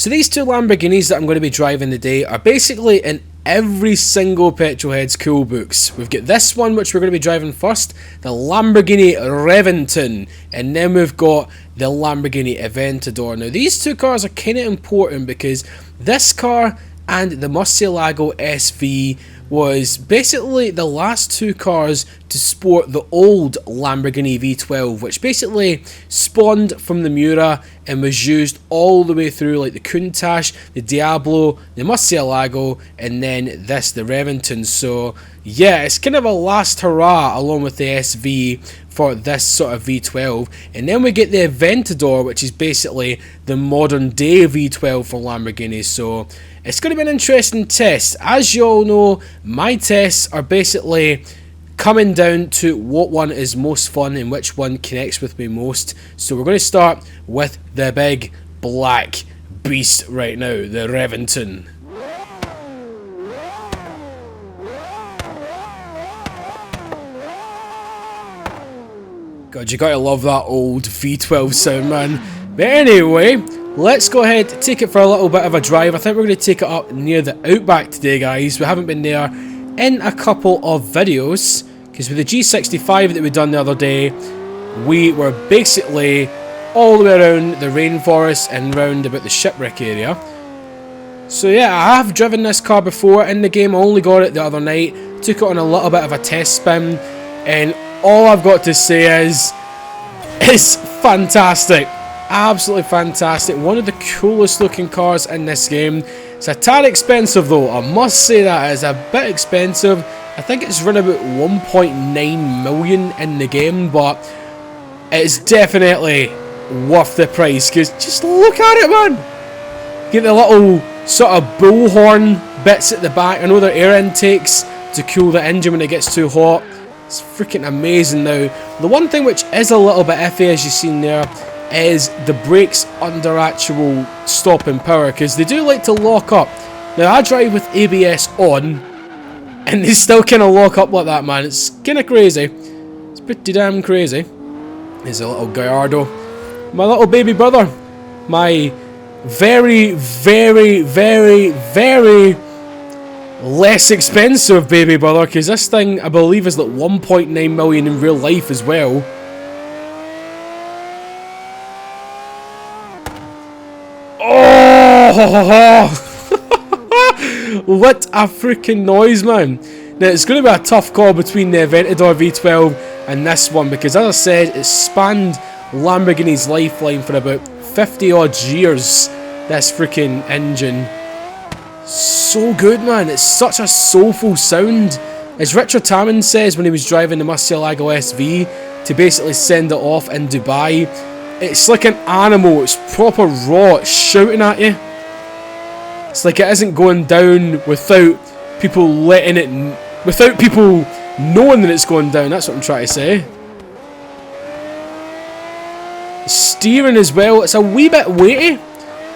So these two Lamborghinis that I'm going to be driving today are basically in every single Petrolhead's cool books. We've got this one which we're going to be driving first, the Lamborghini Reventon, and then we've got the Lamborghini Aventador. Now these two cars are kind of important because this car and the Murcielago SV was basically the last two cars to sport the old Lamborghini V12, which basically spawned from the Miura and was used all the way through, like the Countach, the Diablo, the Murcielago, and then this, the Reventon. So yeah, it's kind of a last hurrah along with the SV for this sort of V12. And then we get the Aventador, which is basically the modern day V12 for Lamborghini. So it's going to be an interesting test. As you all know, my tests are basically coming down to what one is most fun and which one connects with me most. So we're going to start with the big black beast right now, the Reventon. God, you gotta love that old V12 sound, man. But anyway, let's go ahead, take it for a little bit of a drive. I think we're going to take it up near the Outback today, guys. We haven't been there in a couple of videos, because with the G65 that we done the other day, we were basically all the way around the rainforest and round about the shipwreck area. So yeah, I have driven this car before in the game. I only got it the other night, took it on a little bit of a test spin, and all I've got to say is, it's fantastic. Absolutely fantastic. One of the coolest looking cars in this game. It's a tad expensive though, I must say that. It's a bit expensive. I think it's run about 1.9 million in the game, but it's definitely worth the price, because just look at it, man. Get the little sort of bullhorn bits at the back. I know they're air intakes to cool the engine when it gets too hot. It's freaking amazing. Now, the one thing which is a little bit iffy, as you've seen there, is the brakes under actual stopping power, because they do like to lock up. Now, I drive with ABS on, and they still kind of lock up like that, man. It's kind of crazy. It's pretty damn crazy. There's a little Gallardo. My little baby brother. My very, very, very, very less expensive baby brother, because this thing I believe is like 1.9 million in real life as well. Oh, what a freaking noise, man. Now it's going to be a tough call between the Aventador V12 and this one, because as I said, it spanned Lamborghini's lifeline for about 50 odd years, this freaking engine. So good, man. It's such a soulful sound. As Richard Tammond says when he was driving the Murcielago SV to basically send it off in Dubai, it's like an animal. It's proper raw. It's shouting at you. It's like it isn't going down without people letting it, without people knowing that it's going down. That's what I'm trying to say. Steering as well, it's a wee bit weighty,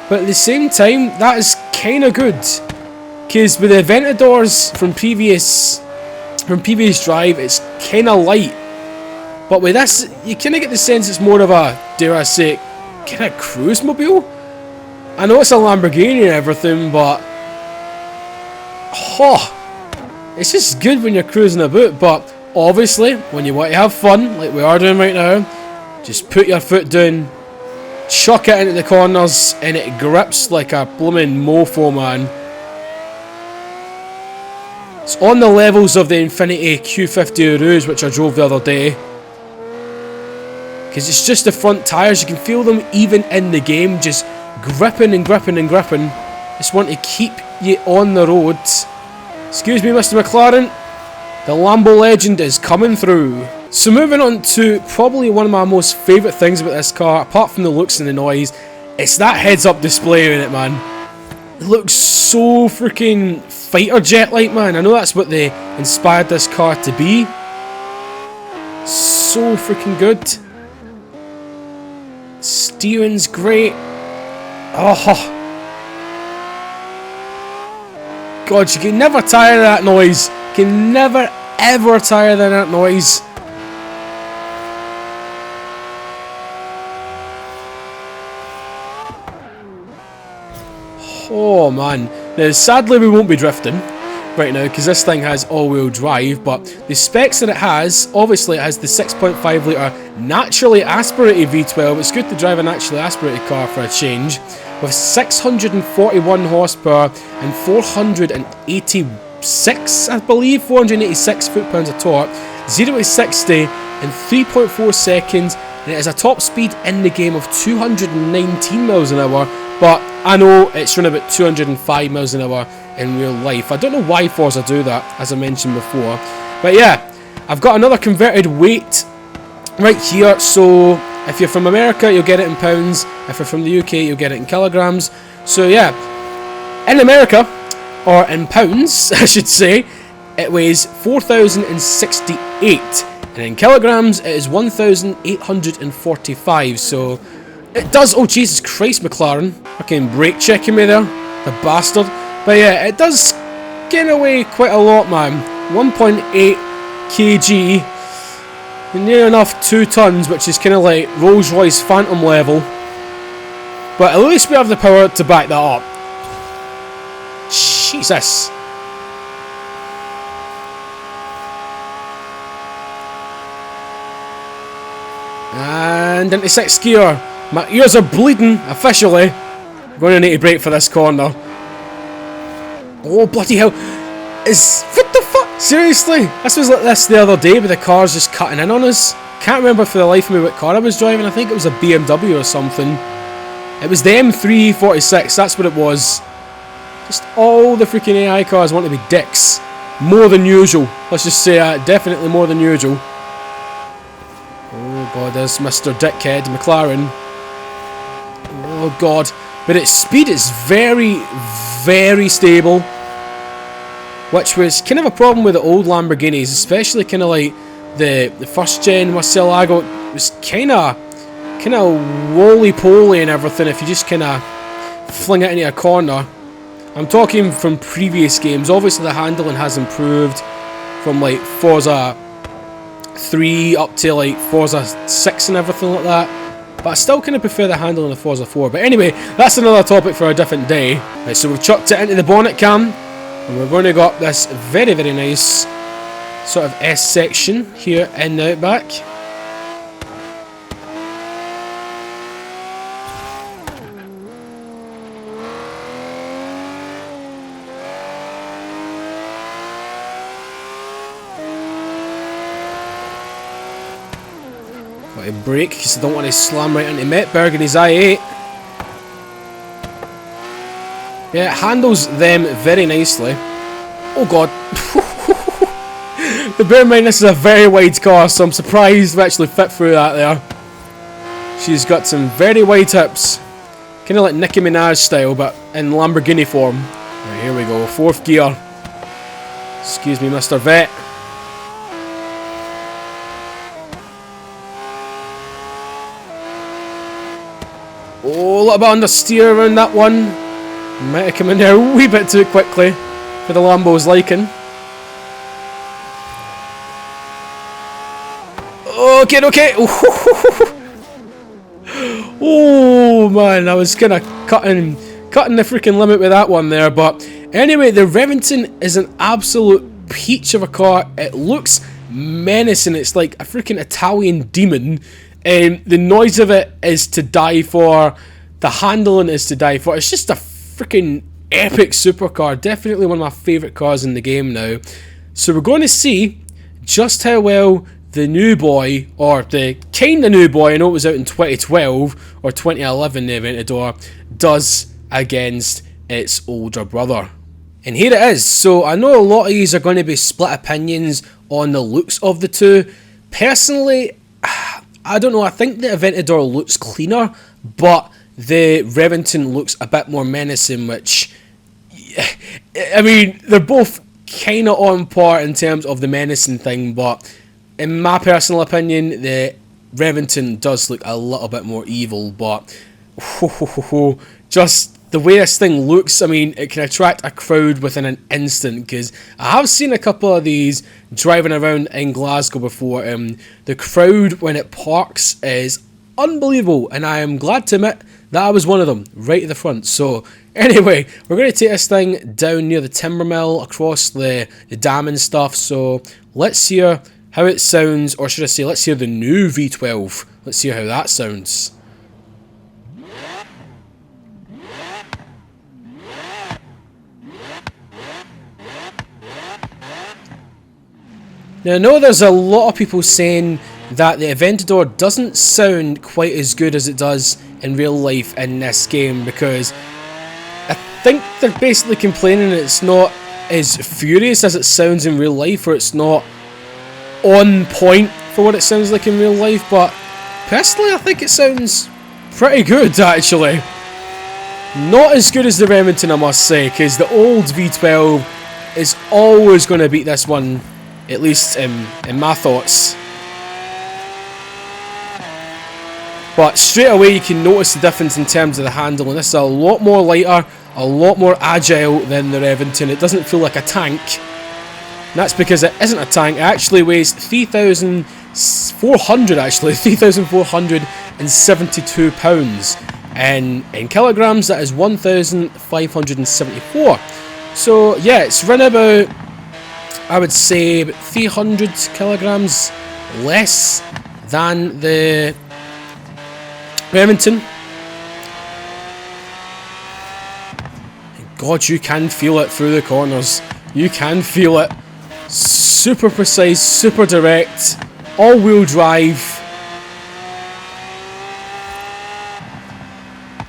but at the same time, that is kind of good. Because with the Aventadors from previous drive, it's kind of light. But with this, you kind of get the sense it's more of a, dare I say, kind of cruise mobile. I know it's a Lamborghini and everything, but it's just good when you're cruising about. But obviously, when you want to have fun, like we are doing right now, just put your foot down, chuck it into the corners, and it grips like a blooming mofo, man. It's on the levels of the Infiniti Q50 Urus, which I drove the other day. Because it's just the front tyres, you can feel them even in the game, just gripping and gripping and gripping. Just want to keep you on the road. Excuse me, Mr. McLaren. The Lambo legend is coming through. So moving on to probably one of my most favourite things about this car, apart from the looks and the noise, it's that heads-up display in it, man. It looks so freaking fighter jet-like, man. I know that's what they inspired this car to be. So freaking good. Steering's great. Oh. God, you can never tire of that noise. You can never ever tire of that noise. Oh man. Now sadly we won't be drifting right now because this thing has all-wheel drive, but the specs that it has, obviously it has the 6.5 litre naturally aspirated V12. It's good to drive a naturally aspirated car for a change, with 641 horsepower and 486, I believe, 486 foot-pounds of torque, 0 to 60 in 3.4 seconds, and it has a top speed in the game of 219 miles an hour, but I know it's running about 205 miles an hour in real life. I don't know why Forza do that, as I mentioned before, but yeah, I've got another converted weight right here. So if you're from America, you'll get it in pounds. If you're from the UK, you'll get it in kilograms. So yeah, in America, or in pounds, I should say, it weighs 4,068, and in kilograms, it is 1,845. So it does. Oh Jesus Christ, McLaren! Fucking brake checking me there, the bastard. But yeah, it does gain away quite a lot, man. 1.8 kg, near enough 2 tons, which is kind of like Rolls Royce Phantom level. But at least we have the power to back that up. Jesus. And into 6th gear. My ears are bleeding, officially. I'm going to need to brake for this corner. Oh, bloody hell. What the fuck? Seriously? This was like this the other day with the cars just cutting in on us. Can't remember for the life of me what car I was driving. I think it was a BMW or something. It was the M346, that's what it was. Just all the freaking AI cars want to be dicks. More than usual. Let's just say that. Definitely more than usual. Oh god, there's Mr. Dickhead McLaren. Oh god. But its speed is very, very stable. Which was kind of a problem with the old Lamborghinis, especially kind of like the first gen Murcielago. It was kind of roly-poly and everything if you just kind of fling it into a corner. I'm talking from previous games. Obviously the handling has improved from like Forza 3 up to like Forza 6 and everything like that. But I still kind of prefer the handling of Forza 4. But anyway, that's another topic for a different day. Right, so we've chucked it into the bonnet cam. And we're going to go up this very, very nice sort of S section here in the Outback. Got to brake because I don't want to slam right into Metberg in his i8. Yeah, it handles them very nicely. Oh god. But bear in mind this is a very wide car, so I'm surprised we actually fit through that there. She's got some very wide hips. Kind of like Nicki Minaj style, but in Lamborghini form. Right, here we go, 4th gear. Excuse me, Mr. Vet. Oh, a little bit understeer around that one. Might have come in there a wee bit too quickly for the Lambo's liking. Okay, okay. Oh man, I was kind of cutting the freaking limit with that one there. But anyway, the Reventon is an absolute peach of a car. It looks menacing. It's like a freaking Italian demon. And the noise of it is to die for. The handling is to die for. It's just a freaking epic supercar. Definitely one of my favourite cars in the game now. So we're going to see just how well the new boy, or the kind of new boy, I know it was out in 2012 or 2011, the Aventador, does against its older brother. And here it is. So I know a lot of yous are going to be split opinions on the looks of the two. Personally, I don't know, I think the Aventador looks cleaner, but the Reventon looks a bit more menacing, which, I mean, they're both kind of on par in terms of the menacing thing, but in my personal opinion, the Reventon does look a little bit more evil. But just the way this thing looks, I mean, it can attract a crowd within an instant, because I have seen a couple of these driving around in Glasgow before. The crowd when it parks is unbelievable, and I am glad to admit That was one of them, right at the front. So, anyway, we're going to take this thing down near the timber mill, across the dam and stuff. So, let's hear how it sounds, or should I say, let's hear the new V12. Let's hear how that sounds. Now, I know there's a lot of people saying that the Aventador doesn't sound quite as good as it does in real life in this game, because I think they're basically complaining that it's not as furious as it sounds in real life, or it's not on point for what it sounds like in real life. But personally, I think it sounds pretty good, actually. Not as good as the Reventon, I must say, because the old V12 is always going to beat this one, at least in my thoughts. But straight away you can notice the difference in terms of the handling. This is a lot more lighter, a lot more agile than the Reventon. It doesn't feel like a tank. And that's because it isn't a tank. It actually weighs 3,472 pounds. And in kilograms, that is 1,574. So yeah, it's run about, I would say, 300 kilograms less than the Reventon. God, you can feel it through the corners. You can feel it. Super precise, super direct, all-wheel drive.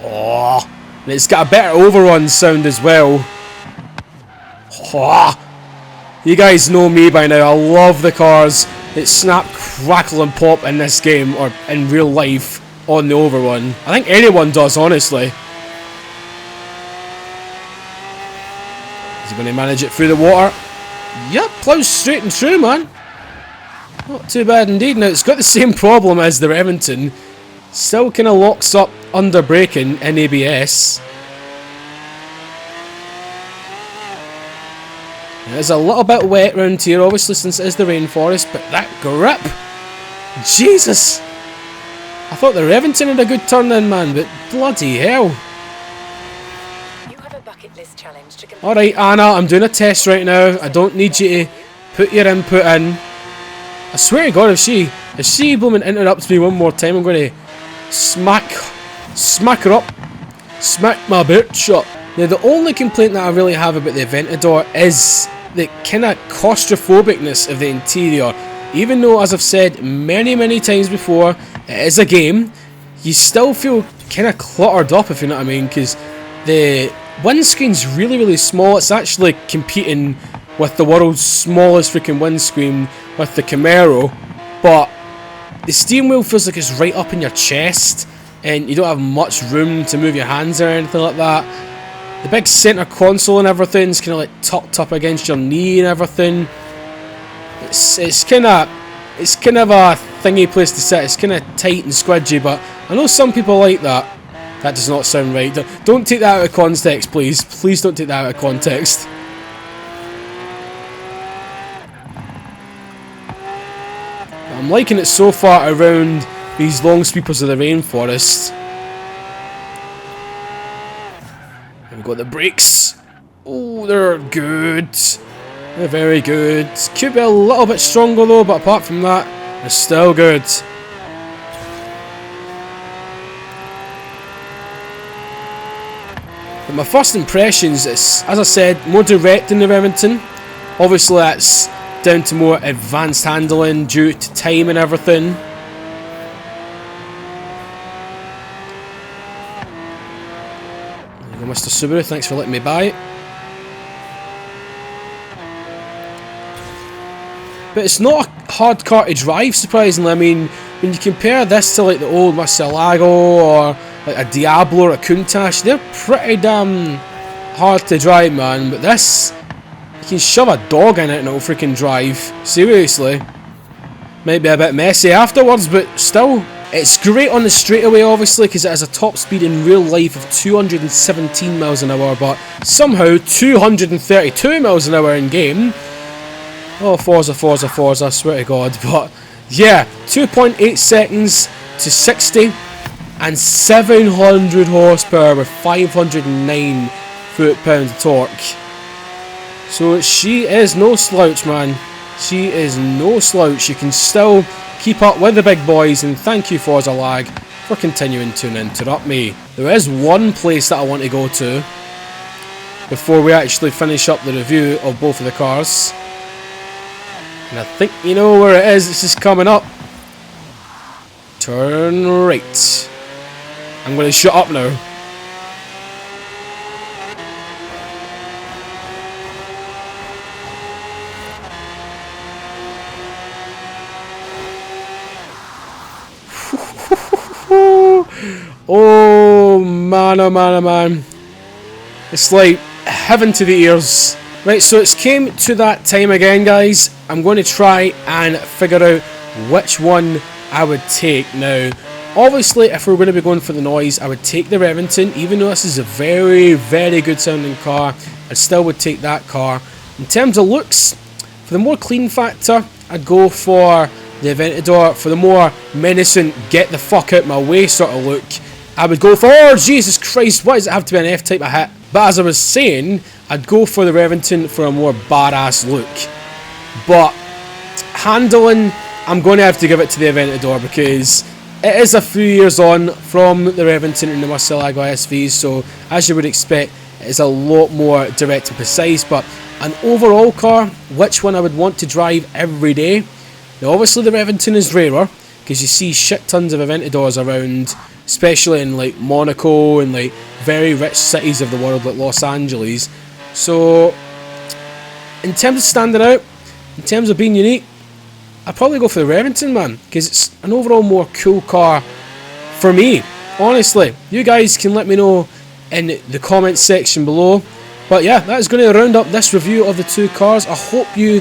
Oh, and it's got a better overrun sound as well. Oh, you guys know me by now. I love the cars that snap, crackle and pop in this game, or in real life, on the overrun. I think anyone does, honestly. Is he going to manage it through the water? Yep, plows straight and true, man. Not too bad indeed. Now, it's got the same problem as the Reventon. Still kind of locks up under braking in ABS. It's a little bit wet around here, obviously, since it is the rainforest, but that grip! Jesus! I thought the Reventon had a good turn in, man, but bloody hell. You have a bucket list challenge to complete. Alright, Anna, I'm doing a test right now. I don't need you to put your input in. I swear to God, if she blooming interrupts me one more time, I'm going to smack her up. Smack my bitch up. Now, the only complaint that I really have about the Aventador is the kind of claustrophobicness of the interior. Even though, as I've said many times before, it is a game, you still feel kind of cluttered up, if you know what I mean, because the windscreen's really small. It's actually competing with the world's smallest freaking windscreen with the Camaro, but the steering wheel feels like it's right up in your chest, and you don't have much room to move your hands or anything like that. The big centre console and everything's kind of like tucked up against your knee and everything. It's kind of a thingy place to sit. It's kind of tight and squidgy, but I know some people like that. That does not sound right. Don't take that out of context, please. Please don't take that out of context. I'm liking it so far around these long sweepers of the rainforest. We've got the brakes. Oh, they're good. They're very good. Could be a little bit stronger though, but apart from that, they're still good. But my first impressions is, as I said, more direct than the Reventon. Obviously that's down to more advanced handling due to time and everything. There you go, Mr. Subaru, thanks for letting me buy it. But it's not a hard car to drive, surprisingly. I mean, when you compare this to like the old Murcielago or like a Diablo or a Countach, they're pretty damn hard to drive, man. But this, you can shove a dog in it and it'll freaking drive. Seriously. Might be a bit messy afterwards, but still. It's great on the straightaway, obviously, because it has a top speed in real life of 217 miles an hour, but somehow 232 miles an hour in game. Oh, Forza, I swear to God. But yeah, 2.8 seconds to 60. and 700 horsepower with 509 foot-pounds of torque. So she is no slouch, man. She is no slouch. You can still keep up with the big boys, and thank you, Forza Lag, for continuing to interrupt me. There is one place that I want to go to before we actually finish up the review of both of the cars. And I think you know where it is. It's just coming up. Turn right. I'm going to shut up now. Oh man, oh man, oh man. It's like heaven to the ears. Right, so it's came to that time again, guys. I'm going to try and figure out which one I would take. Now, obviously, if we're going to be going for the noise, I would take the Reventon. Even though this is a very, very good sounding car, I still would take that car. In terms of looks, for the more clean factor, I'd go for the Aventador. For the more menacing, get the fuck out my way sort of look, I would go for, oh Jesus Christ, why does it have to be an F-type of hit? But as I was saying, I'd go for the Reventon for a more badass look. But handling, I'm going to have to give it to the Aventador, because it is a few years on from the Reventon and the Murcielago SVs, so as you would expect, it is a lot more direct and precise. But an overall car, which one I would want to drive every day? Now obviously the Reventon is rarer, because you see shit tons of Aventadors around, especially in like Monaco and like very rich cities of the world like Los Angeles. So in terms of standing out, in terms of being unique, I'd probably go for the Reventon, man, because it's an overall more cool car for me. Honestly, you guys can let me know in the comments section below. But yeah, that is going to round up this review of the two cars. I hope you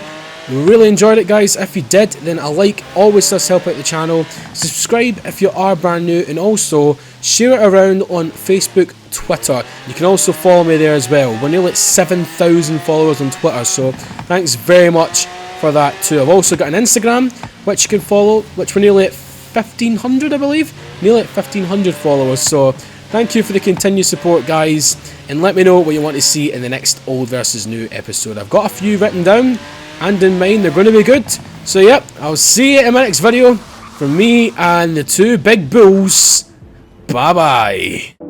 really enjoyed it, guys. If you did, then a like always does help out the channel. Subscribe if you are brand new, and also share it around on Facebook, Twitter. You can also follow me there as well. We're nearly at 7,000 followers on Twitter, so thanks very much for that too. I've also got an Instagram which you can follow, which we're nearly at 1,500, I believe. Nearly at 1,500 followers, so thank you for the continued support, guys, and let me know what you want to see in the next old versus new episode. I've got a few written down and in mind, they're going to be good. So yep, I'll see you in my next video from me and the two big bulls. Bye bye.